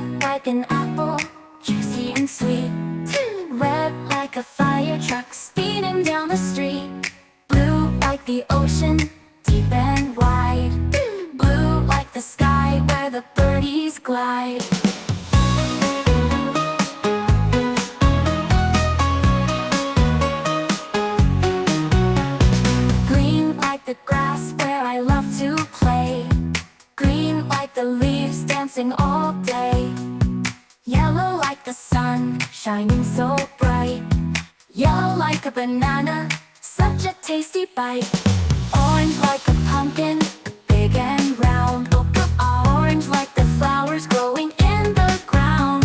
Red like an apple, juicy and sweet. Red like a fire truck speeding down the street. Blue like the ocean, deep and wide. Blue like the sky where the birdies glide. Green like the grass where I love to play. Green like the leaves dancing all day. Yellow like the sun, shining so bright. Yellow like a banana, such a tasty bite. Orange like a pumpkin, big and round. Orange like the flowers growing in the ground.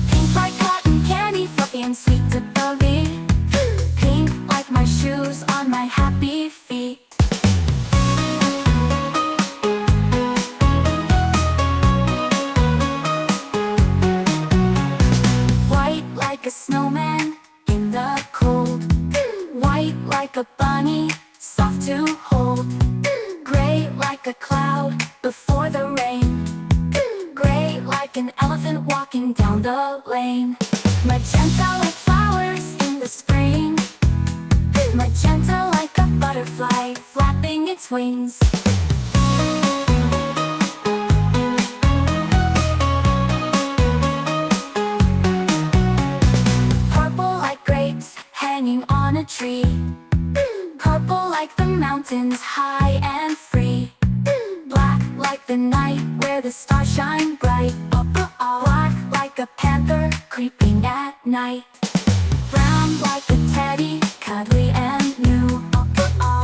Pink like cotton candy, fluffy and sweet to believe. Pink like my shoes on my happy feet. White like a snowman in the cold. White like a bunny, soft to hold. Gray like a cloud before the rain. Gray like an elephant walking down the lane. Magenta like flowers in the spring. Magenta like a butterfly flapping its wings. Purple like grapes hanging on a tree. Purple like the mountains, high and free. Black like the night where the stars shine bright. Black like a panther creeping at night. Brown like a teddy, cuddly and new.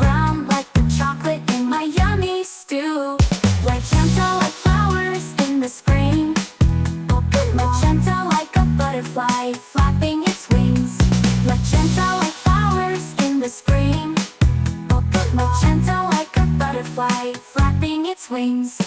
Brown like the chocolate in my yummy stew. Magenta like flowers in the spring. Magenta like a butterfly flapping its wings. Magenta like flowers in the spring. Magenta like a butterfly flapping its wings.